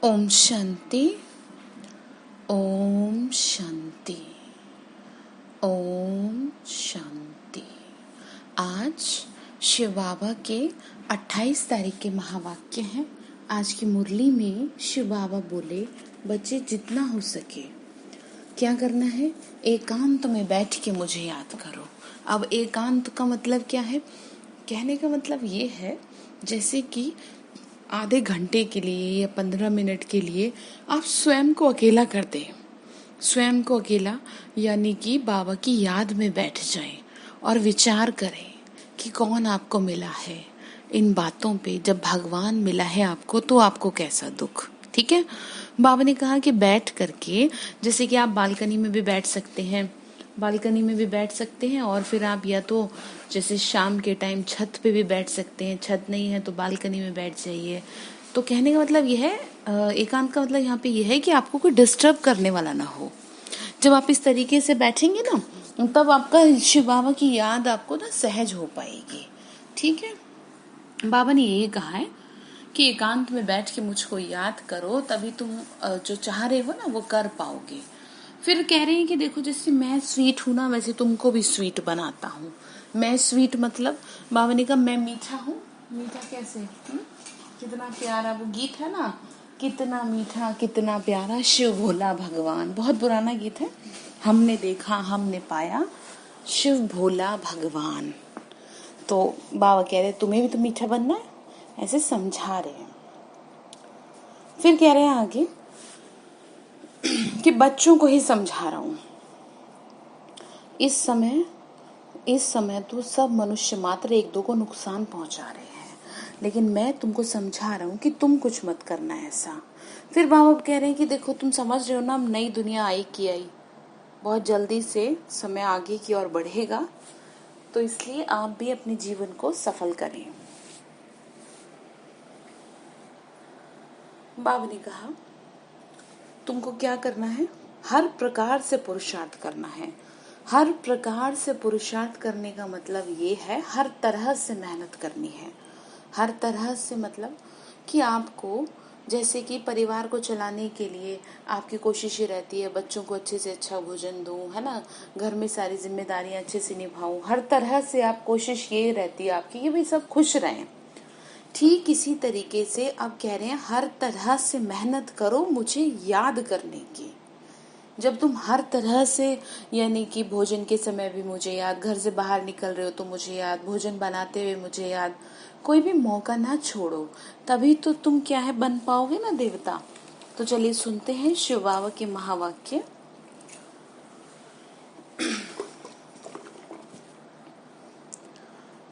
ओम शांति। ओम शांति। ओम शांति। आज शिव बाबा के 28 तारीख के महावाक्य हैं। आज की मुरली में शिव बाबा बोले, बच्चे जितना हो सके क्या करना है, एकांत में बैठ के मुझे याद करो। अब एकांत का मतलब क्या है? कहने का मतलब ये है जैसे कि आधे घंटे के लिए या 15 मिनट के लिए आप स्वयं को अकेला कर दें। स्वयं को अकेला यानी कि बाबा की याद में बैठ जाएं और विचार करें कि कौन आपको मिला है। इन बातों पे जब भगवान मिला है आपको तो आपको कैसा दुख। ठीक है, बाबा ने कहा कि बैठ करके, जैसे कि आप बालकनी में भी बैठ सकते हैं, और फिर आप या तो जैसे शाम के टाइम छत पे भी बैठ सकते हैं, छत नहीं है तो बालकनी में बैठ जाइए। तो कहने का मतलब यह है, एकांत का मतलब यहाँ पे यह है कि आपको कोई डिस्टर्ब करने वाला ना हो। जब आप इस तरीके से बैठेंगे ना, तब आपका शिव बाबा की याद आपको ना सहज हो पाएगी। ठीक है, बाबा ने यही कहा है कि एकांत में बैठ के मुझको याद करो, तभी तुम जो चाह रहे हो ना वो कर पाओगे। फिर कह रहे हैं कि देखो, जैसे मैं स्वीट हूं ना, वैसे तुमको भी स्वीट बनाता हूँ। मैं स्वीट मतलब बाबा ने कहा मैं मीठा हूँ। मीठा कैसे? कितना प्यारा वो गीत है ना, कितना मीठा कितना प्यारा शिव भोला भगवान। बहुत पुराना गीत है। हमने देखा हमने पाया शिव भोला भगवान। तो बाबा कह रहे तुम्हें भी तो मीठा बनना है, ऐसे समझा रहे हैं। फिर कह रहे हैं आगे कि बच्चों को ही समझा रहा हूं। इस समय तो सब मनुष्य मात्र एक दो को नुकसान पहुंचा रहे हैं, लेकिन मैं तुमको समझा रहा हूं कि तुम कुछ मत करना ऐसा। फिर बाबा कह रहे हैं कि देखो, तुम समझ रहे हो ना, नई दुनिया आई की आई, बहुत जल्दी से समय आगे की ओर बढ़ेगा, तो इसलिए आप भी अपने जीवन को सफल करें। बाबा ने कहा तुमको क्या करना है, हर प्रकार से पुरुषार्थ करना है। हर प्रकार से पुरुषार्थ करने का मतलब ये है, हर तरह से मेहनत करनी है। हर तरह से मतलब कि आपको, जैसे कि परिवार को चलाने के लिए आपकी कोशिश ये रहती है बच्चों को अच्छे से अच्छा भोजन दूं, है ना, घर में सारी जिम्मेदारियां अच्छे से निभाऊं। हर तरह से आप कोशिश ये रहती है आपकी कि भाई सब खुश रहें। ठीक इसी तरीके से अब कह रहे हैं हर तरह से मेहनत करो मुझे याद करने की। जब तुम हर तरह से, यानी कि भोजन के समय भी मुझे याद, घर से बाहर निकल रहे हो तो मुझे याद, भोजन बनाते हुए मुझे याद, कोई भी मौका ना छोड़ो, तभी तो तुम क्या है बन पाओगे ना देवता। तो चलिए सुनते हैं शिव बाबा के महावाक्य।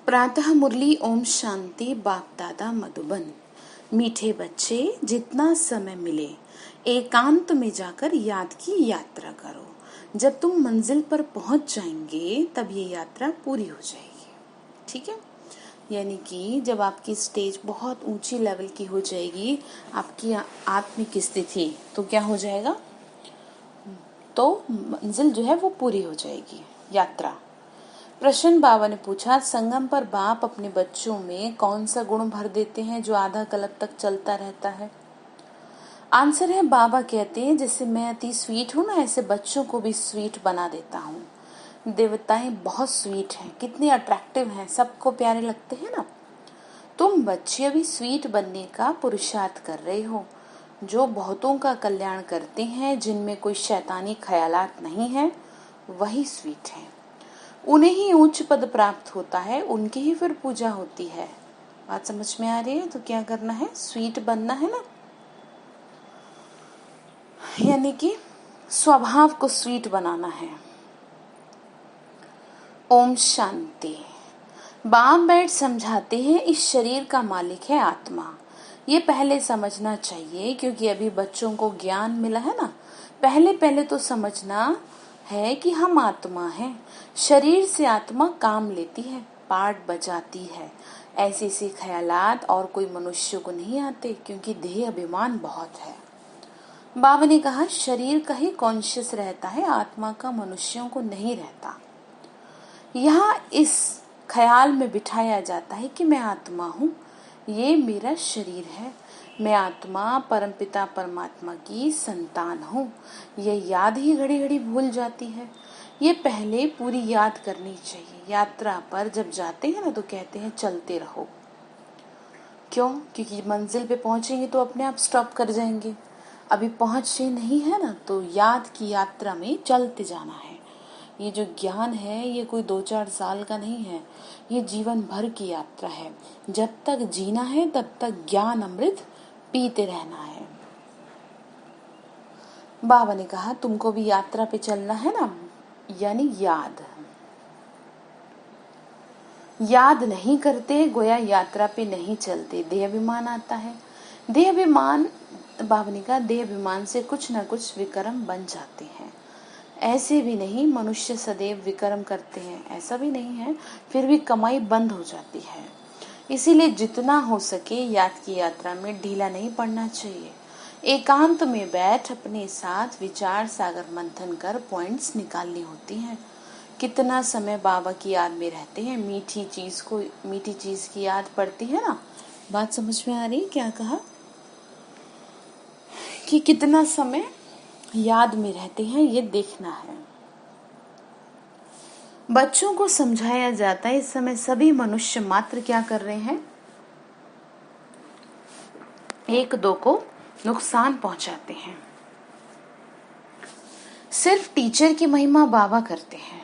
प्रातः मुरली ओम शांति बाप दादा मधुबन। मीठे बच्चे जितना समय मिले एकांत में जाकर याद की यात्रा करो। जब तुम मंजिल पर पहुंच जाएंगे तब ये यात्रा पूरी हो जाएगी। ठीक है, यानी कि जब आपकी स्टेज बहुत ऊंची लेवल की हो जाएगी, आपकी आत्मिक स्थिति, तो क्या हो जाएगा, तो मंजिल जो है वो पूरी हो जाएगी, यात्रा। प्रश्न बाबा ने पूछा, संगम पर बाप अपने बच्चों में कौन सा गुण भर देते हैं जो आधा कल्प तक चलता रहता है? आंसर है, बाबा कहते हैं जैसे मैं अति स्वीट हूँ ना, ऐसे बच्चों को भी स्वीट बना देता हूँ। देवताएं बहुत स्वीट हैं, कितने अट्रैक्टिव हैं, सबको प्यारे लगते हैं ना। तुम बच्चे अभी स्वीट बनने का पुरुषार्थ कर रहे हो, जो बहुतों का कल्याण करते हैं, जिनमें कोई शैतानी ख्यालात नहीं है, वही स्वीट है। उन्हें ही उच्च पद प्राप्त होता है, उनकी ही फिर पूजा होती है। बात समझ में आ रही है? तो क्या करना है, स्वीट बनना है ना, यानी कि स्वभाव को स्वीट बनाना है। ओम शांति। बाप बैठ समझाते हैं, इस शरीर का मालिक है आत्मा। ये पहले समझना चाहिए, क्योंकि अभी बच्चों को ज्ञान मिला है ना। पहले तो समझना है कि हम आत्मा हैं। शरीर से आत्मा काम लेती है, पार्ट बजाती है। ऐसे ख्यालात और कोई मनुष्य को नहीं आते, क्योंकि देह अभिमान बहुत है। बाबा ने कहा शरीर का ही कॉन्शियस रहता है, आत्मा का मनुष्यों को नहीं रहता। यहाँ इस ख्याल में बिठाया जाता है कि मैं आत्मा हूँ, ये मेरा शरीर है, मैं आत्मा परमपिता परमात्मा की संतान हूँ। यह याद ही घड़ी घड़ी भूल जाती है। ये पहले पूरी याद करनी चाहिए। यात्रा पर जब जाते हैं ना तो कहते हैं चलते रहो। क्यों? क्योंकि मंजिल पे पहुंचेंगे तो अपने आप स्टॉप कर जाएंगे। अभी पहुंचे नहीं है ना तो याद की यात्रा में चलते जाना है। ये जो ज्ञान है ये कोई 2-4 साल का नहीं है, ये जीवन भर की यात्रा है। जब तक जीना है तब तक ज्ञान अमृत पीते रहना है। बाबा ने कहा तुमको भी यात्रा पे चलना है ना, यानी याद नहीं करते गोया यात्रा पे नहीं चलते। देह अभिमान आता है। देह अभिमान, बाबा ने कहा देह अभिमान से कुछ न कुछ विक्रम बन जाते हैं। ऐसे भी नहीं मनुष्य सदैव विक्रम करते हैं, ऐसा भी नहीं है, फिर भी कमाई बंद हो जाती है। इसीलिए जितना हो सके याद की यात्रा में ढीला नहीं पड़ना चाहिए। एकांत में बैठ अपने साथ विचार सागर मंथन कर पॉइंट्स निकालनी होती हैं। कितना समय बाबा की याद में रहते हैं। मीठी चीज की याद पड़ती है ना। बात समझ में आ रही है? क्या कहा कि कितना समय याद में रहते हैं, ये देखना है। बच्चों को समझाया जाता है इस समय सभी मनुष्य मात्र क्या कर रहे हैं, एक दो को नुकसान पहुंचाते हैं। सिर्फ टीचर की महिमा बाबा करते हैं।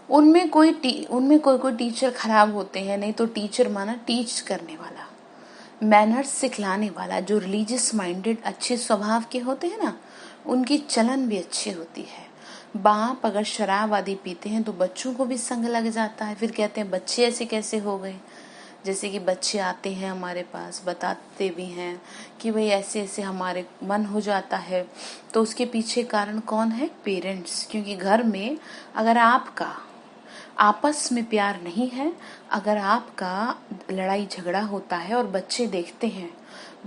उनमें कोई टीचर खराब होते हैं नहीं, तो टीचर माना टीच करने वाला, मैनर्स सिखलाने वाला। जो रिलीजियस माइंडेड अच्छे स्वभाव के होते हैं ना, उनकी चलन भी अच्छी होती है। बाप अगर शराब आदि पीते हैं तो बच्चों को भी संग लग जाता है। फिर कहते हैं बच्चे ऐसे कैसे हो गए। जैसे कि बच्चे आते हैं हमारे पास, बताते भी हैं कि भाई ऐसे ऐसे हमारे मन हो जाता है, तो उसके पीछे कारण कौन है? पेरेंट्स। क्योंकि घर में अगर आपका आपस में प्यार नहीं है, अगर आपका लड़ाई झगड़ा होता है और बच्चे देखते हैं,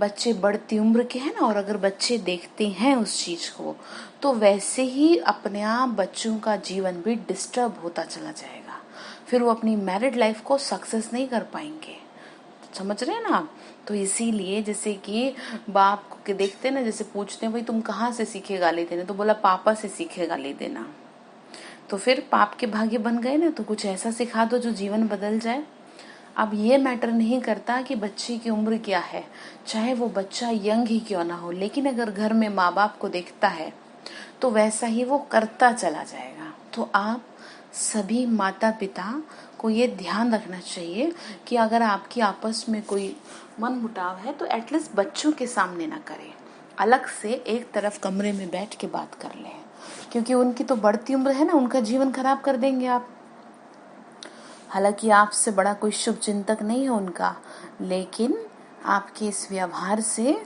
बच्चे बढ़ती उम्र के हैं ना, और अगर बच्चे देखते हैं उस चीज को, तो वैसे ही अपने आप बच्चों का जीवन भी डिस्टर्ब होता चला जाएगा। फिर वो अपनी मैरिड लाइफ को सक्सेस नहीं कर पाएंगे। समझ रहे हैं ना आप? तो इसीलिए जैसे कि बाप को देखते हैं ना, जैसे पूछते हैं भाई तुम कहाँ से सीखे गाली देना, तो बोला पापा से सीखे गाली देना। तो फिर पाप के भाग्य बन गए ना, तो कुछ ऐसा सिखा दो जो जीवन बदल जाए। अब ये मैटर नहीं करता कि बच्चे की उम्र क्या है, चाहे वो बच्चा यंग ही क्यों ना हो, लेकिन अगर घर में माँ बाप को देखता है तो वैसा ही वो करता चला जाएगा। तो आप सभी माता पिता को ये ध्यान रखना चाहिए कि अगर आपकी आपस में कोई मन मुटाव है तो एटलीस्ट बच्चों के सामने ना करें, अलग से एक तरफ कमरे में बैठ के बात कर लें। क्योंकि उनकी तो बढ़ती उम्र है ना, उनका जीवन खराब कर देंगे आप। हालांकि आपसे बड़ा कोई शुभ चिंतक नहीं है उनका, लेकिन आपके इस व्यवहार से,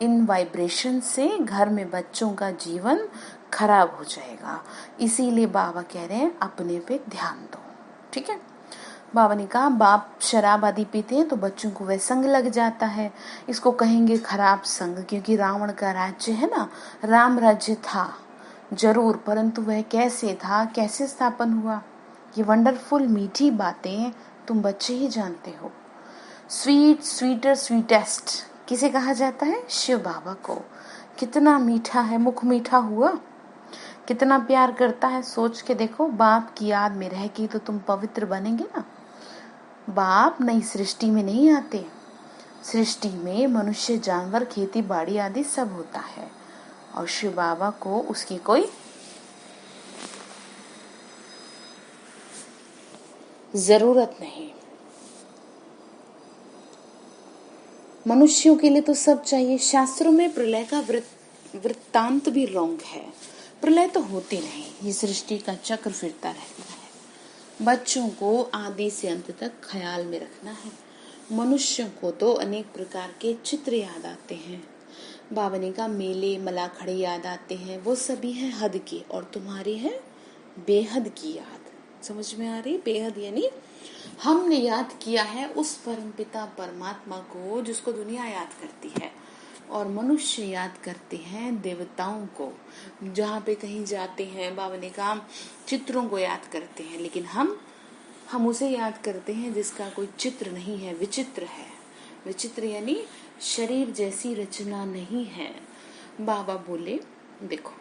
इन वाइब्रेशन से घर में बच्चों का जीवन खराब हो जाएगा। इसीलिए बाबा कह रहे हैं अपने पे ध्यान दो। ठीक है। बाबा ने कहा बाप शराब आदि पीते हैं तो बच्चों को वह संग लग जाता है। इसको कहेंगे खराब संग, क्योंकि रावण का राज्य है ना, राम राज्य था जरूर, परंतु वह कैसे था, कैसे स्थापन हुआ, ये वंडरफुल मीठी बातें तुम बच्चे ही जानते हो। स्वीट स्वीटर स्वीटेस्ट किसे कहा जाता है? शिव बाबा को। कितना मीठा है, मुख मीठा हुआ, कितना प्यार करता है। सोच के देखो, बाप की याद में रह के तो तुम पवित्र बनेंगे ना। बाप नई सृष्टि में नहीं आते, सृष्टि में मनुष्य, जानवर, खेती बाड़ी आदि सब होता है, और शिव बाबा को उसकी कोई जरूरत नहीं। मनुष्यों के लिए तो सब चाहिए। शास्त्रों में प्रलय का वृत्तांत भी रॉन्ग है। प्रलय तो होती नहीं, ये सृष्टि का चक्र फिरता रहता है। बच्चों को आदि से अंत तक ख्याल में रखना है। मनुष्यों को तो अनेक प्रकार के चित्र याद आते हैं। बावनी का मेले मलाखड़े याद आते हैं, वो सभी है हद की, और तुम्हारी है बेहद की याद। समझ में आ रही? बेहद यानी हमने याद किया है उस परमपिता परमात्मा को जिसको दुनिया याद करती है, और मनुष्य याद करते हैं देवताओं को। जहाँ पे कहीं जाते हैं बाबा ने कहा चित्रों को याद करते हैं, लेकिन हम उसे याद करते हैं जिसका कोई चित्र नहीं है, विचित्र है। विचित्र यानी शरीर जैसी रचना नहीं है। बाबा बोले, देखो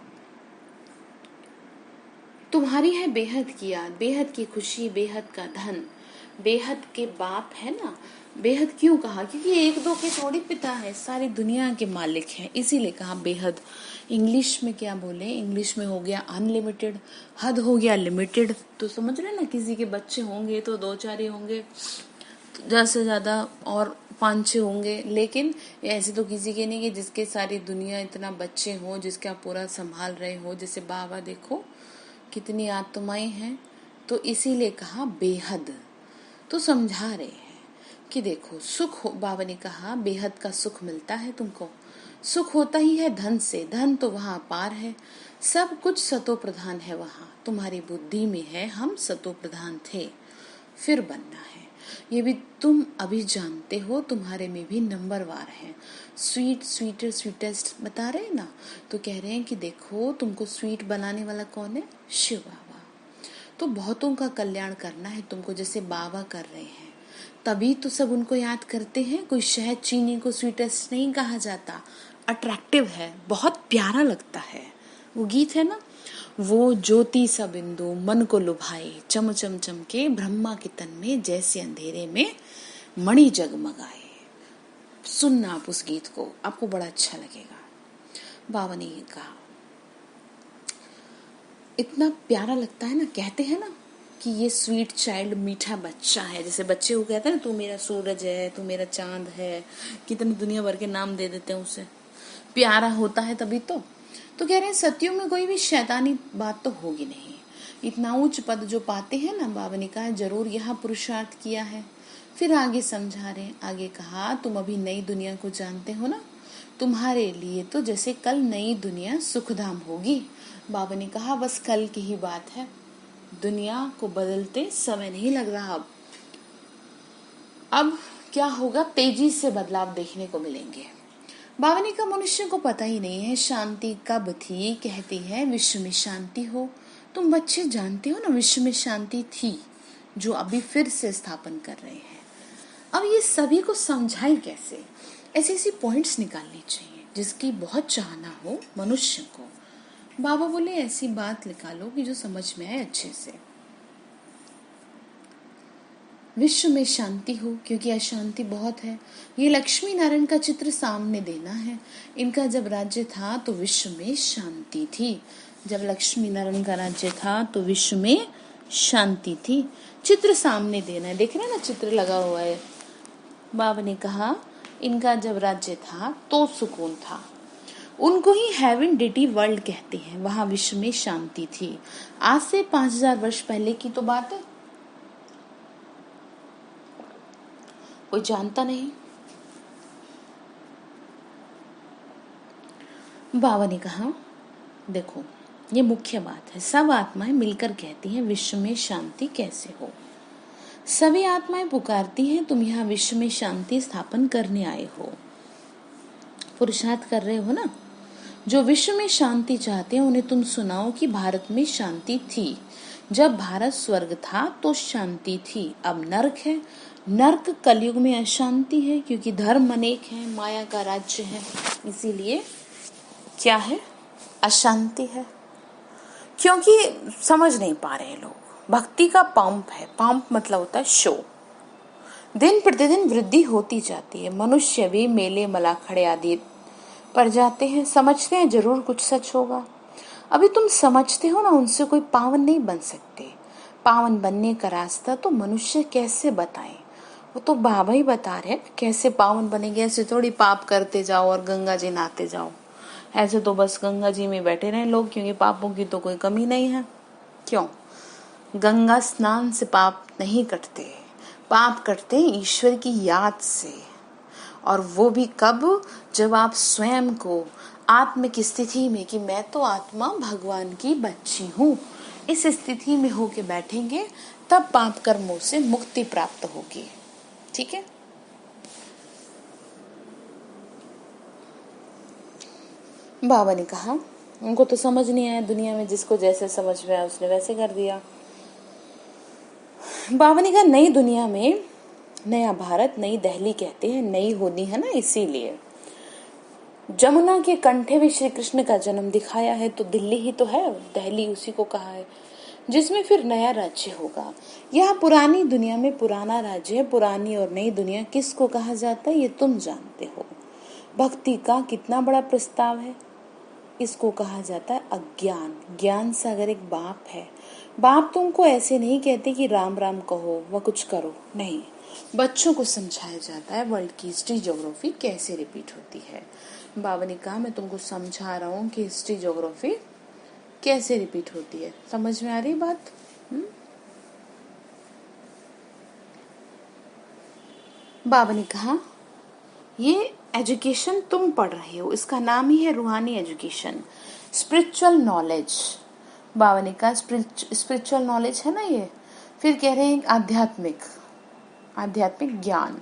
तुम्हारी है बेहद की याद, बेहद की खुशी, बेहद का धन, बेहद के बाप है ना। बेहद क्यों कहा? क्योंकि एक दो के थोड़ी पिता है, सारी दुनिया के मालिक हैं, इसीलिए कहा बेहद। इंग्लिश में क्या बोले? इंग्लिश में हो गया अनलिमिटेड, हद हो गया लिमिटेड। तो समझ रहे ना, किसी के बच्चे होंगे तो 2-4 ही होंगे, ज़्यादा से ज़्यादा और 5-6 होंगे, लेकिन ऐसे तो किसी के नहीं कि जिसके सारी दुनिया इतना बच्चे हो, जिसके आप पूरा संभाल रहे हो। जैसे बाबा देखो कितनी आत्माएं हैं, तो इसीलिए कहा बेहद। तो समझा रहे हैं कि देखो सुख हो, बाबा ने कहा बेहद का सुख मिलता है तुमको। सुख होता ही है धन से, धन तो वहाँ अपार है, सब कुछ सतो प्रधान है वहाँ। तुम्हारी बुद्धि में है हम सतो प्रधान थे, फिर बनना है। ये भी तुम अभी जानते हो, तुम्हारे में भी नंबरवार है। स्वीट, स्वीटर, स्वीटेस्ट बता रहे हैं ना, तो कह रहे हैं कि देखो तुमको स्वीट बनाने वाला कौन है? शिव बाबा। तो बहुतों का कल्याण करना है तुमको, जैसे बाबा कर रहे हैं, तभी तो सब उनको याद करते हैं। कोई शहद चीनी को स्वीटेस्ट नहीं कहा जाता। अट्रैक्टिव है, बहुत प्यारा लगता है। वो गीत है ना, वो ज्योति सा बिंदु मन को लुभाए, चम चम चमके ब्रह्मा के तन में, जैसे अंधेरे में मणि जगमगाए। सुनना आप उस गीत को, आपको बड़ा अच्छा लगेगा। बाबा ने ये कहा, इतना प्यारा लगता है ना। कहते हैं ना कि ये स्वीट चाइल्ड, मीठा बच्चा है। जैसे बच्चे को कहते हैं ना, तू मेरा सूरज है, तू मेरा चांद है, कितने दुनिया भर के नाम दे देते हैं उसे। प्यारा होता है तभी तो कह रहे हैं सत्युग में कोई भी शैतानी बात तो होगी नहीं। इतना उच्च पद जो पाते हैं ना, बाबा ने कहा जरूर यहाँ पुरुषार्थ किया है। फिर आगे समझा रहे, आगे कहा तुम अभी नई दुनिया को जानते हो ना, तुम्हारे लिए तो जैसे कल नई दुनिया सुखधाम होगी। बाबा ने कहा बस कल की ही बात है, दुनिया को बदलते समय नहीं लग रहा। अब क्या होगा, तेजी से बदलाव देखने को मिलेंगे। बाबा ने कहा मनुष्य को पता ही नहीं है शांति कब थी। कहती है विश्व में शांति हो। तुम बच्चे जानते हो ना विश्व में शांति थी, जो अभी फिर से स्थापन कर रहे हैं। अब ये सभी को समझाई कैसे? ऐसी ऐसी पॉइंट्स निकालनी चाहिए जिसकी बहुत चाहना हो मनुष्य को। बाबा बोले ऐसी बात निकालो कि जो समझ में आए अच्छे से। विश्व में शांति हो, क्योंकि अशांति बहुत है। ये लक्ष्मी नारायण का चित्र सामने देना है। इनका जब राज्य था तो विश्व में शांति थी। जब लक्ष्मी नारायण का राज्य था तो विश्व में शांति थी। चित्र सामने देना है। देख रहे हैं ना, चित्र लगा हुआ है। बाबा ने कहा इनका जब राज्य था तो सुकून था। उनको ही हेवन डिटी वर्ल्ड कहते हैं। वहां विश्व में शांति थी। आज से 5000 वर्ष पहले की तो बात है, कोई जानता नहीं। बाबा ने कहा देखो ये मुख्य बात है, सब आत्माएं मिलकर कहती हैं विश्व में शांति कैसे हो। सभी आत्माएं पुकारती हैं तुम यहाँ विश्व में शांति स्थापन करने आए हो, पुरुषार्थ कर रहे हो ना। जो विश्व में शांति चाहते हैं उन्हें तुम सुनाओ कि भारत में शांति थी। जब भारत स्वर्ग था तो शांति थी, अब नरक है। नरक कलयुग में अशांति है, क्योंकि धर्म अनेक है, माया का राज्य है, इसीलिए क्या है, अशांति है। क्योंकि समझ नहीं पा रहे लोग। भक्ति का पंप है, पंप मतलब होता है शो। दिन प्रतिदिन वृद्धि होती जाती है। मनुष्य भी मेले मलाखड़े आदि पर जाते हैं, समझते हैं जरूर कुछ सच होगा। अभी तुम समझते हो ना, उनसे कोई पावन नहीं बन सकते। पावन बनने का रास्ता तो मनुष्य कैसे बताएं, वो तो बाबा ही बता रहे हैं कैसे पावन बनेंगे। ऐसे थोड़ी पाप करते जाओ और गंगा जी नहाते जाओ। ऐसे तो बस गंगा जी में बैठे रहे लोग, क्योंकि पापों की तो कोई कमी नहीं है। क्यों? गंगा स्नान से पाप नहीं कटते, पाप कटते हैं ईश्वर की याद से। और वो भी कब? जब आप स्वयं को आत्म की स्थिति में कि मैं तो आत्मा भगवान की बच्ची हूँ, इस स्थिति में होके बैठेंगे, तब पाप कर्मों से मुक्ति प्राप्त होगी। ठीक है। बाबा ने कहा उनको तो समझ नहीं आया, दुनिया में जिसको जैसे समझ में आया उसने वैसे कर दिया। बाबा ने कहा नई दुनिया में नया भारत नई दिल्ली कहते हैं, नई होनी है ना, इसीलिए। जमुना के कंठे भी श्री कृष्ण का जन्म दिखाया है, तो दिल्ली ही तो है, दिल्ली उसी को कहा है, जिसमें फिर नया राज्य होगा। यह पुरानी दुनिया में पुराना राज्य है। पुरानी और नई दुनिया किसको कहा जाता है ये तुम जानते हो। भक्ति का कितना बड़ा प्रस्ताव है। इसको कहा जाता है अज्ञान। ज्ञान सागर एक बाप है। बाप तुमको ऐसे नहीं कहते कि राम राम कहो व कुछ करो, नहीं, बच्चों को समझाया जाता है वर्ल्ड की हिस्ट्री ज्योग्राफी कैसे रिपीट होती है। बाबा ने कहा मैं तुमको समझा रहा हूँ कि हिस्ट्री ज्योग्राफी कैसे रिपीट होती है। समझ में आ रही बात? बाबा ने कहा ये एजुकेशन तुम पढ़ रहे हो, इसका नाम ही है रूहानी एजुकेशन, स्पिरिचुअल नॉलेज। बाबा ने कहा स्पिरिचुअल नॉलेज है ना ये, फिर कह रहे हैं आध्यात्मिक ज्ञान।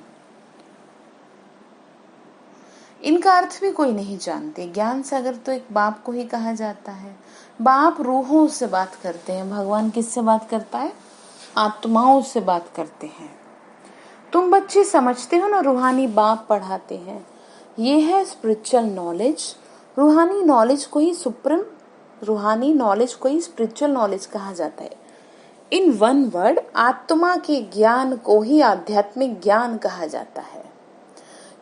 इनका अर्थ भी कोई नहीं जानते। ज्ञान सागर तो एक बाप को ही कहा जाता है। बाप रूहों से बात करते हैं। भगवान किससे बात करता है? आत्माओं से बात करते हैं। तुम बच्चे समझते हो ना, रूहानी बाप पढ़ाते हैं। ये है स्पिरिचुअल नॉलेज। रूहानी नॉलेज को ही स्पिरिचुअल नॉलेज कहा जाता है। इन वन वर्ड, आत्मा के ज्ञान को ही आध्यात्मिक ज्ञान कहा जाता है,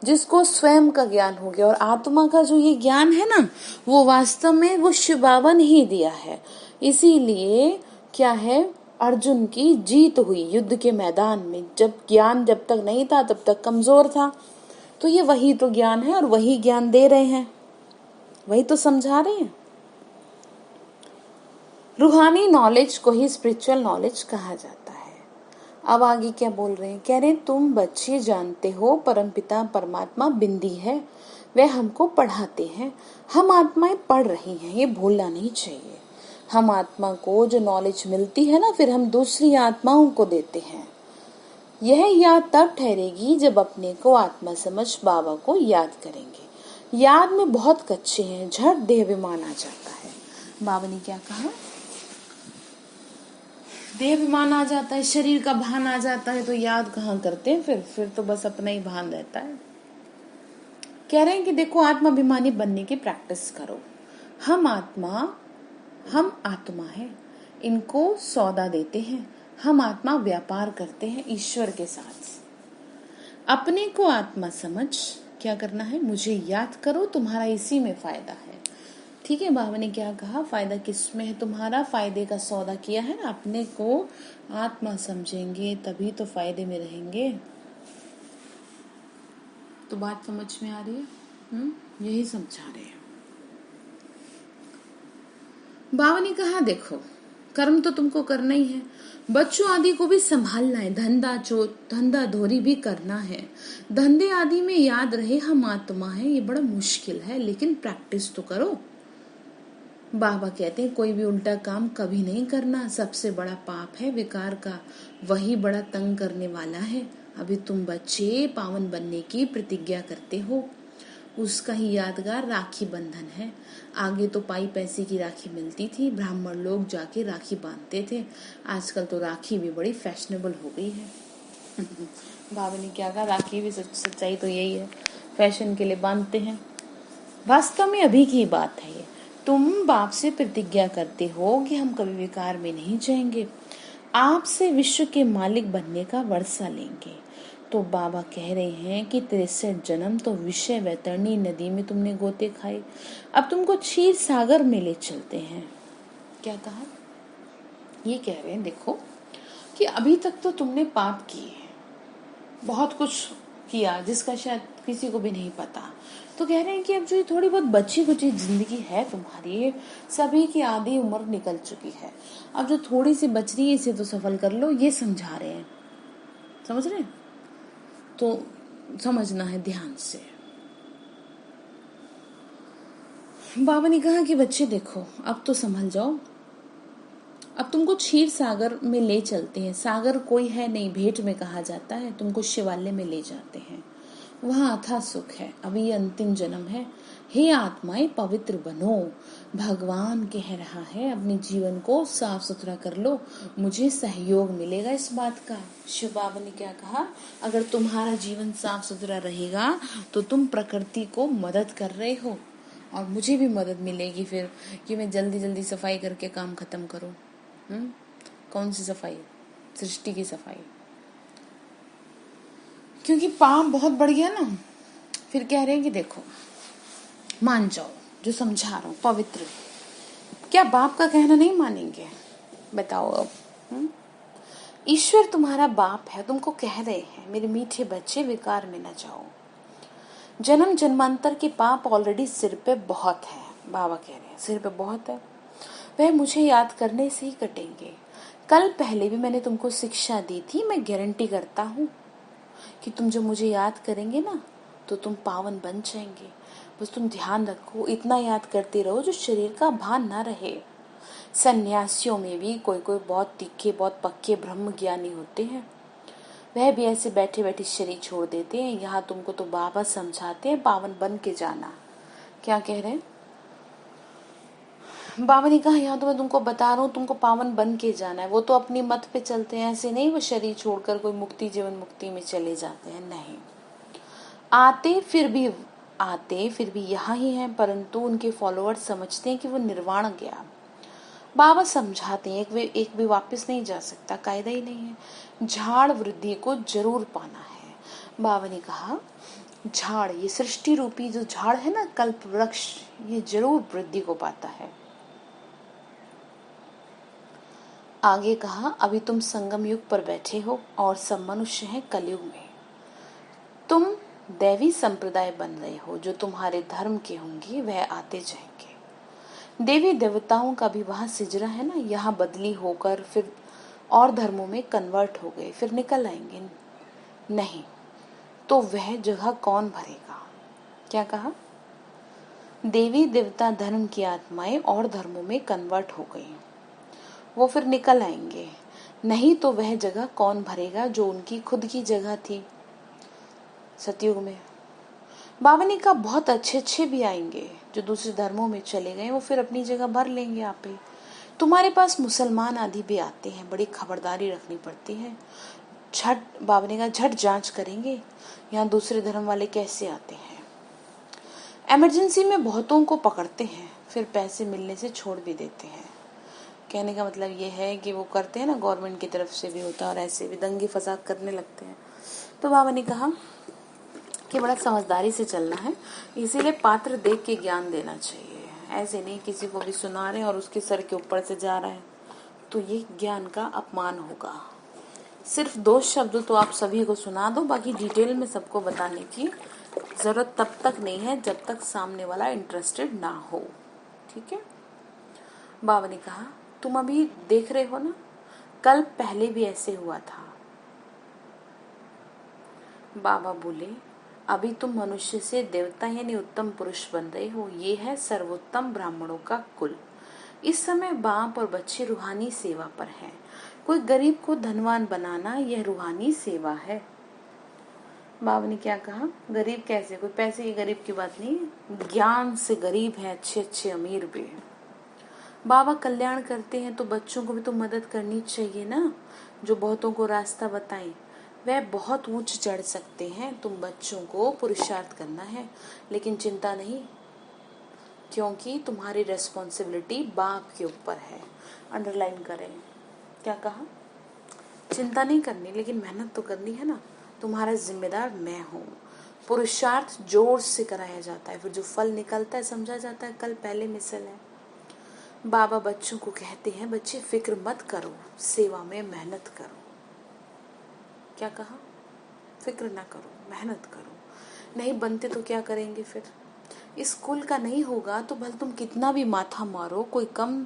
जिसको स्वयं का ज्ञान हो गया। और आत्मा का जो ये ज्ञान है ना, वो वास्तव में वो शिव बाबा ने ही दिया है। इसीलिए क्या है, अर्जुन की जीत हुई युद्ध के मैदान में। जब तक नहीं था तब तक कमजोर था, तो ये वही तो ज्ञान है और वही ज्ञान दे रहे हैं, वही तो समझा रहे हैं। रूहानी नॉलेज को ही स्पिरिचुअल नॉलेज कहा जाता है। अब आगे क्या बोल रहे हैं? कह रहे हैं तुम बच्चे जानते हो परमपिता परमात्मा बिंदी है, वह हमको पढ़ाते हैं। हम आत्माएं पढ़ रही हैं, ये भूलना नहीं चाहिए। हम आत्मा को जो नॉलेज मिलती है ना, फिर हम दूसरी आत्माओं को देते हैं। यह याद तब ठहरेगी जब अपने को आत्मा समझ बाबा को याद करेंगे। याद में बहुत कच्चे हैं, झट देहाभिमान आ जाता है। बाबा ने क्या कहा? देहाभिमान आ जाता है, शरीर का भान आ जाता है, तो याद कहाँ करते हैं फिर तो बस अपना ही भान रहता है। कह रहे हैं कि देखो, आत्माभिमानी बनने की प्रैक्टिस करो। हम आत्मा है, इनको सौदा देते हैं। हम आत्मा व्यापार करते हैं ईश्वर के साथ। अपने को आत्मा समझ क्या करना है? मुझे याद करो, तुम्हारा इसी में फायदा है। ठीक है, बाबा ने क्या कहा? फायदा किस में है तुम्हारा? फायदे का सौदा किया है ना। अपने को आत्मा समझेंगे तभी तो फायदे में रहेंगे। तो बात समझ में आ रही है? यही समझा रहे हैं। बाबा ने कहा देखो, कर्म तो तुमको करना ही है, बच्चों आदि को भी संभालना है, धंधा धोरी भी करना है। धंधे आदि में याद रहे हम आत्मा है, ये बड़ा मुश्किल है, लेकिन प्रैक्टिस तो करो। बाबा कहते हैं कोई भी उल्टा काम कभी नहीं करना, सबसे बड़ा पाप है विकार का, वही बड़ा तंग करने वाला है। अभी तुम बच्चे पावन बनने की प्रतिज्ञा करते हो, उसका ही यादगार राखी बंधन है। आगे तो पाई पैसे की राखी मिलती थी, ब्राह्मण लोग जाके राखी बांधते थे। आजकल तो राखी भी बड़ी फैशनेबल हो गई है। बाबा ने क्या कहा? राखी भी सच्चाई तो यही है, फैशन के लिए बांधते हैं। वास्तव में अभी की बात है ये। तुम बाप से प्रतिज्ञा करते हो कि हम कभी विकार में नहीं जाएंगे, आपसे विश्व के मालिक बनने का वर्षा लेंगे। तो बाबा कह रहे हैं कि 63 जन्म तो विषय वैतरणी नदी में तुमने गोते खाए, अब तुमको क्षीर सागर में ले चलते हैं। क्या कहा? ये कह रहे हैं देखो कि अभी तक तो तुमने पाप किए, बहुत कुछ किया जिसका शायद किसी को भी नहीं पता। तो कह रहे हैं कि अब जो ये थोड़ी बहुत बची कुची जिंदगी है तुम्हारी, सभी की आधी उम्र निकल चुकी है, अब जो थोड़ी सी बच रही है इसे तो सफल कर लो, ये समझा रहे हैं। समझ रहे हैं? तो समझना है ध्यान से। बाबा ने कहा कि बच्चे देखो, अब तो संभल जाओ, अब तुमको क्षीर सागर में ले चलते हैं। सागर कोई है नहीं, भेंट में कहा जाता है, तुमको शिवालय में ले जाते हैं। वहाँ अथाह सुख है। अभी ये अंतिम जन्म है। हे आत्माएं पवित्र बनो, भगवान कह रहा है अपने जीवन को साफ सुथरा कर लो, मुझे सहयोग मिलेगा इस बात का। शिव बाबा ने क्या कहा, अगर तुम्हारा जीवन साफ सुथरा रहेगा तो तुम प्रकृति को मदद कर रहे हो और मुझे भी मदद मिलेगी फिर कि मैं जल्दी जल्दी सफाई करके काम खत्म करूं। कौन सी सफाई? सृष्टि की सफाई। क्योंकि पाप बहुत बढ़ गया ना। फिर कह रहे हैं कि देखो मान जाओ जो समझा रहा हूं, पवित्र। क्या बाप का कहना नहीं मानेंगे? बताओ अब। ईश्वर तुम्हारा बाप है, तुमको कह रहे हैं मेरे मीठे बच्चे विकार में न जाओ। जन्म जन्मांतर के पाप ऑलरेडी सिर पे बहुत है। बाबा कह रहे हैं सिर पे बहुत है, वह मुझे याद करने से ही कटेंगे। कल पहले भी मैंने तुमको शिक्षा दी थी, मैं गारंटी करता हूँ कि तुम जब मुझे याद करेंगे ना तो तुम पावन बन जाएंगे। बस तुम ध्यान रखो, इतना याद करते रहो जो शरीर का भान ना रहे। सन्यासियों में भी कोई कोई बहुत तीखे, बहुत पक्के ब्रह्म ज्ञानी होते हैं, वह भी ऐसे बैठे बैठे शरीर छोड़ देते हैं। यहाँ तुमको तो बाबा समझाते हैं पावन बन के जाना। क्या कह रहे हैं बाबा ने कहा, यहाँ तो मैं तुमको बता रहा हूँ तुमको पावन बन के जाना है। वो तो अपनी मत पे चलते हैं, ऐसे नहीं वो शरीर छोड़कर कोई मुक्ति जीवन मुक्ति में चले जाते हैं, नहीं। आते फिर भी यहाँ ही हैं, परंतु उनके फॉलोअर्स समझते हैं कि वो निर्वाण गया। बाबा समझाते हैं एक भी वापस नहीं जा सकता, कायदा ही नहीं है। झाड़ वृद्धि को जरूर पाना है। बाबा ने कहा झाड़, ये सृष्टि रूपी जो झाड़ है ना, कल्प वृक्ष, ये जरूर वृद्धि को पाता है। आगे कहा, अभी तुम संगम युग पर बैठे हो और सब मनुष्य हैं कलयुग में। तुम दैवी संप्रदाय बन रहे हो, जो तुम्हारे धर्म के होंगे वह आते जाएंगे। देवी देवताओं का भी वहां सिजरा है ना, यहाँ बदली होकर फिर और धर्मों में कन्वर्ट हो गए, फिर निकल आएंगे। नहीं तो वह जगह कौन भरेगा? क्या कहा? देवी देवता धर्म की आत्माएं और धर्मों में कन्वर्ट हो गई, वो फिर निकल आएंगे। नहीं तो वह जगह कौन भरेगा जो उनकी खुद की जगह थी सतयुग में। बाबा ने कहा बहुत अच्छे अच्छे भी आएंगे जो दूसरे धर्मों में चले गए, वो फिर अपनी जगह भर लेंगे आप ही। तुम्हारे पास मुसलमान आदि भी आते हैं, बड़ी खबरदारी रखनी पड़ती है। झट बाबा ने कहा झट जांच करेंगे यहाँ दूसरे धर्म वाले कैसे आते हैं। इमरजेंसी में बहुतों को पकड़ते हैं, फिर पैसे मिलने से छोड़ भी देते हैं। कहने का मतलब ये है कि वो करते हैं ना, गवर्नमेंट की तरफ से भी होता है और ऐसे भी दंगे फसाद करने लगते हैं। तो बाबा ने कहा कि बड़ा समझदारी से चलना है, इसीलिए पात्र देख के ज्ञान देना चाहिए। ऐसे नहीं किसी को भी सुना रहे और उसके सर के ऊपर से जा रहा है, तो ये ज्ञान का अपमान होगा। सिर्फ 2 शब्द तो आप सभी को सुना दो, बाकी डिटेल में सबको बताने की जरूरत तब तक नहीं है जब तक सामने वाला इंटरेस्टेड ना हो। ठीक है। बाबा ने कहा तुम अभी देख रहे हो ना, कल पहले भी ऐसे हुआ था। बाबा बोले अभी तुम मनुष्य से देवता यानी उत्तम पुरुष बन रहे हो, ये है सर्वोत्तम ब्राह्मणों का कुल। इस समय बाप और बच्चे रूहानी सेवा पर हैं। कोई गरीब को धनवान बनाना यह रूहानी सेवा है। बाबा ने क्या कहा, गरीब कैसे? कोई पैसे की गरीब की बात नहीं है, ज्ञान से गरीब है, अच्छे अच्छे अमीर भी है। बाबा कल्याण करते हैं तो बच्चों को भी तो मदद करनी चाहिए ना, जो बहुतों को रास्ता बताएं। वह बहुत ऊंच चढ़ सकते हैं, तुम बच्चों को पुरुषार्थ करना है, लेकिन चिंता नहीं, क्योंकि तुम्हारी रेस्पॉन्सिबिलिटी बाप के ऊपर है। अंडरलाइन करें, क्या कहा? चिंता नहीं करनी, लेकिन मेहनत तो करनी है ना। तुम्हारा जिम्मेदार मैं हूँ। पुरुषार्थ जोर से कराया जाता है, फिर जो फल निकलता है समझा जाता है कल पहले मिसल है। बाबा बच्चों को कहते हैं बच्चे फिक्र मत करो, सेवा में मेहनत करो। क्या कहा? फिक्र ना करो, मेहनत करो। नहीं बनते तो क्या करेंगे फिर? इस कुल का नहीं होगा तो भले तुम कितना भी माथा मारो, कोई कम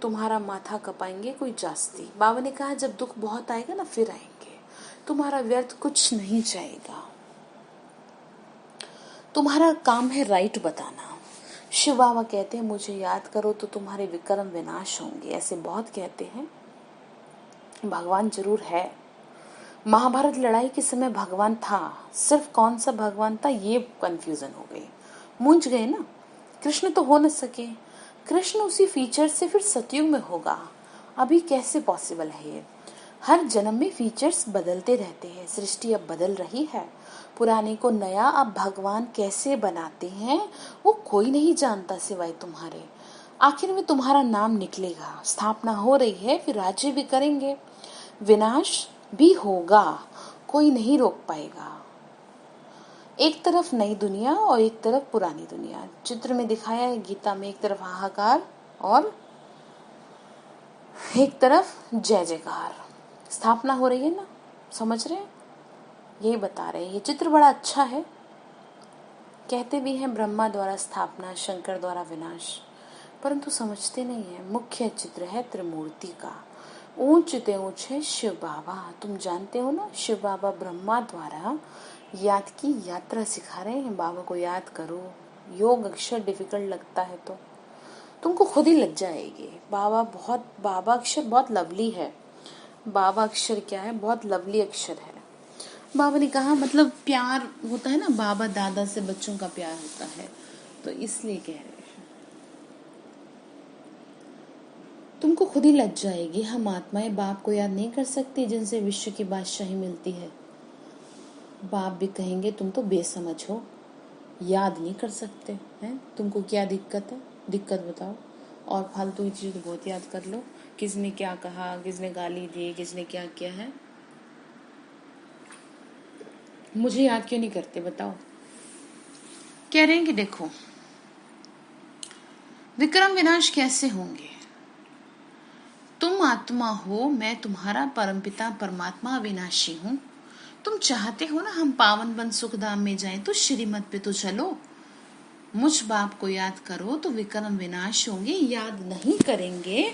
तुम्हारा माथा कपाएंगे, कोई जास्ती। बाबा ने कहा जब दुख बहुत आएगा ना फिर आएंगे, तुम्हारा व्यर्थ कुछ नहीं जाएगा। तुम्हारा काम है राइट बताना। शिव बाबा कहते हैं मुझे याद करो तो तुम्हारे विक्रम विनाश होंगे, ऐसे बहुत कहते हैं। भगवान जरूर है, महाभारत लड़ाई के समय भगवान था, सिर्फ कौन सा भगवान था ये कंफ्यूजन हो गई, मूंझ गए ना। कृष्ण तो हो न सके, कृष्ण उसी फीचर से फिर सतयुग में होगा, अभी कैसे पॉसिबल है ये। हर जन्म में फीचर्स बदलते रहते हैं, सृष्टि अब बदल रही है, पुराने को नया अब भगवान कैसे बनाते हैं वो कोई नहीं जानता सिवाय तुम्हारे। आखिर में तुम्हारा नाम निकलेगा, स्थापना हो रही है, फिर राज्य भी करेंगे, विनाश भी होगा, कोई नहीं रोक पाएगा। एक तरफ नई दुनिया और एक तरफ पुरानी दुनिया, चित्र में दिखाया है गीता में, एक तरफ हाहाकार और एक तरफ जय जयकार। स्थापना हो रही है ना, समझ रहे हैं, यही बता रहे हैं। ये चित्र बड़ा अच्छा है। कहते भी हैं ब्रह्मा द्वारा स्थापना, शंकर द्वारा विनाश, परंतु समझते नहीं है। मुख्य चित्र है त्रिमूर्ति का, ऊंच ते ऊंच है शिव बाबा। तुम जानते हो ना, शिव बाबा ब्रह्मा द्वारा याद की यात्रा सिखा रहे हैं। बाबा को याद करो, योग अक्षर डिफिकल्ट लगता है तो तुमको खुद ही लग जाएगी। बाबा अक्षर बहुत लवली है। बाबा अक्षर क्या है, बहुत लवली अक्षर है। बाबा ने कहा मतलब प्यार होता है ना, बाबा दादा से बच्चों का प्यार होता है, तो इसलिए कह रहे हैं। तुमको खुद ही लग जाएगी, हम आत्माएं बाप को याद नहीं कर सकती जिनसे विश्व की बादशाही मिलती है। बाप भी कहेंगे तुम तो बेसमझ हो, याद नहीं कर सकते हैं। तुमको क्या दिक्कत है, दिक्कत बताओ। और फालतू की चीज़ तो बहुत याद कर लो, किसने क्या कहा, किसने गाली दी, किसने क्या किया है, मुझे याद क्यों नहीं करते बताओ। कह रहे हैं कि देखो विक्रम विनाश कैसे होंगे। तुम आत्मा हो, मैं तुम्हारा परमपिता परमात्मा अविनाशी हूँ। तुम चाहते हो ना हम पावन बन सुखधाम में जाएं, तो श्रीमत पे तो चलो। मुझ बाप को याद करो तो विक्रम विनाश होंगे, याद नहीं करेंगे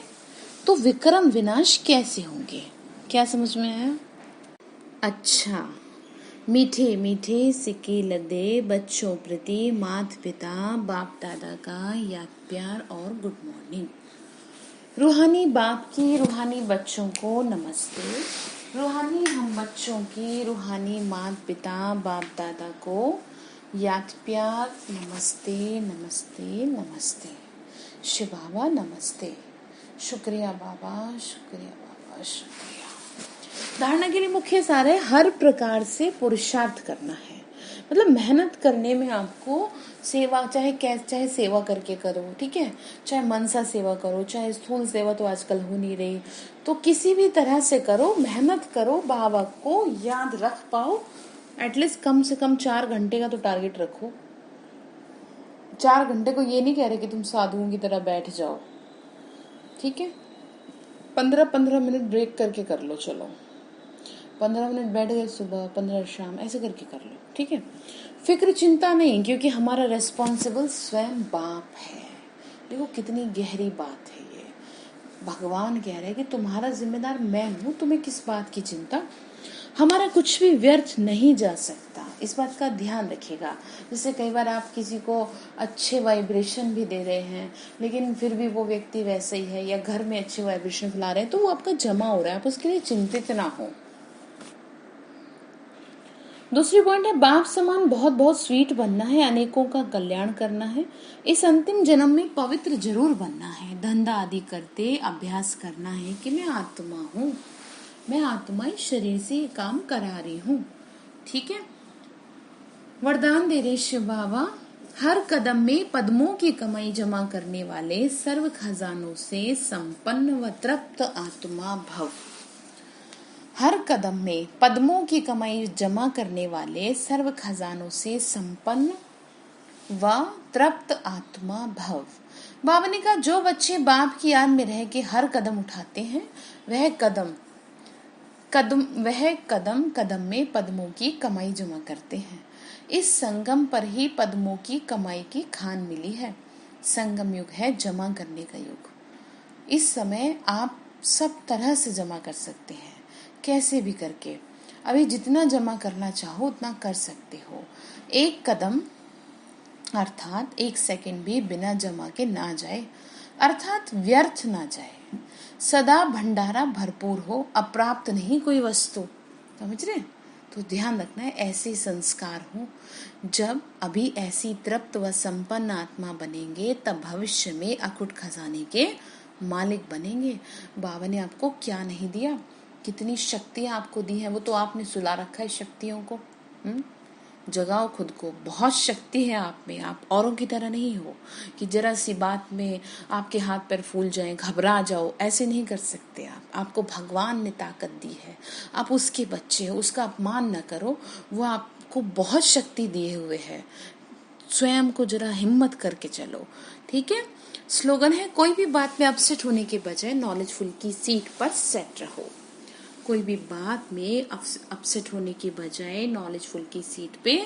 तो विक्रम विनाश कैसे होंगे। क्या समझ में आया? अच्छा, मीठे मीठे सिक्के लदे बच्चों प्रति माता पिता बाप दादा का याद प्यार और गुड मॉर्निंग। रूहानी बाप की रूहानी बच्चों को नमस्ते, रूहानी हम बच्चों की रूहानी माता पिता बाप दादा को याद प्यार नमस्ते नमस्ते नमस्ते। शिव बाबा नमस्ते, शुक्रिया बाबा, शुक्रिया बाबा, शुक्रिया। धारणा के लिए मुख्य सार है हर प्रकार से पुरुषार्थ करना है, मतलब मेहनत करने में आपको सेवा, चाहे सेवा करके करो, ठीक है, चाहे मनसा सेवा करो, चाहे स्थूल सेवा तो आजकल हो नहीं रही, तो किसी भी तरह से करो, मेहनत करो, बाबा को याद रख पाओ। एटलीस्ट कम से कम 4 घंटे का तो टारगेट रखो। 4 घंटे को ये नहीं कह रहे कि तुम साधुओं की तरह बैठ जाओ, ठीक है, 15-15 मिनट ब्रेक करके कर लो। चलो 15 मिनट बैठ गए सुबह, 15 शाम, ऐसे करके कर लो, ठीक है। फिक्र चिंता नहीं, क्योंकि हमारा रेस्पॉन्सिबल स्वयं बाप है। देखो कितनी गहरी बात है ये। भगवान कह रहे हैं कि तुम्हारा जिम्मेदार मैं हूँ, तुम्हें किस बात की चिंता। हमारा कुछ भी व्यर्थ नहीं जा सकता, इस बात का ध्यान रखिएगा। जैसे कई बार आप किसी को अच्छे वाइब्रेशन भी दे रहे हैं, लेकिन फिर भी वो व्यक्ति वैसे ही है, या घर में अच्छे वाइब्रेशन फैला रहे हैं, तो वो आपका जमा हो रहा है, आप उसके लिए चिंतित ना हो। दूसरी पॉइंट है बाप समान बहुत बहुत स्वीट बनना है, अनेकों का कल्याण करना है, इस अंतिम जन्म में पवित्र जरूर बनना है। धंधा आदि करते अभ्यास करना है कि मैं आत्मा हूँ, मैं आत्मा इस शरीर से काम करा रही हूँ, ठीक है। वरदान दे रहे शिव बाबा, हर कदम में पद्मों की कमाई जमा करने वाले सर्व खजानों से संपन्न व तृप्त आत्मा भव। हर कदम में पद्मों की कमाई जमा करने वाले सर्व खजानों से संपन्न व तृप्त आत्मा भव। बाबा ने कहा जो बच्चे बाप की याद में रह के हर कदम उठाते हैं, वह कदम कदम में पद्मों की कमाई जमा करते हैं। इस संगम पर ही पद्मों की कमाई की खान मिली है। संगम युग है जमा करने का युग। इस समय आप सब तरह से जमा कर सकते हैं, कैसे भी करके। अभी जितना जमा करना चाहो उतना कर सकते हो। एक कदम अर्थात 1 सेकंड भी बिना जमा के ना जाए, अर्थात व्यर्थ ना जाए। सदा भंडारा भरपूर हो, अप्राप्त नहीं कोई वस्तु। समझ रहे? तो ध्यान रखना है, ऐसे संस्कार हो। जब अभी ऐसी तृप्त व संपन्न आत्मा बनेंगे तब भविष्य में अकुट खजाने के मालिक बनेंगे। बाबा ने आपको क्या नहीं दिया, कितनी शक्तियां आपको दी हैं, वो तो आपने सुला रखा है शक्तियों को। जगाओ खुद को, बहुत शक्ति है आप में। आप औरों की तरह नहीं हो कि जरा सी बात में आपके हाथ पैर फूल जाएं, घबरा जाओ, ऐसे नहीं कर सकते आप। आपको भगवान ने ताकत दी है, आप उसके बच्चे हो, उसका अपमान न करो। वो आपको बहुत शक्ति दिए हुए है, स्वयं को जरा हिम्मत करके चलो, ठीक है। स्लोगन है, कोई भी बात में अपसेट होने के बजाय नॉलेजफुल की सीट पर सेट रहो। कोई भी बात में अपसेट होने के बजाय नॉलेजफुल की सीट पे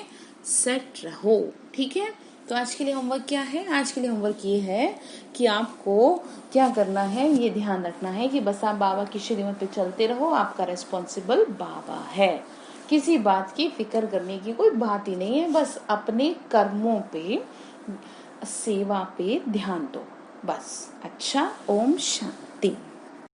सेट रहो, ठीक है। तो आज के लिए होमवर्क क्या है? आज के लिए होमवर्क ये है कि आपको क्या करना है, ये ध्यान रखना है कि बस आप बाबा की श्रीमत पे चलते रहो। आपका रेस्पॉन्सिबल बाबा है, किसी बात की फिक्र करने की कोई बात ही नहीं है। बस अपने कर्मों पे, सेवा पे ध्यान दो बस। अच्छा, ओम शांति।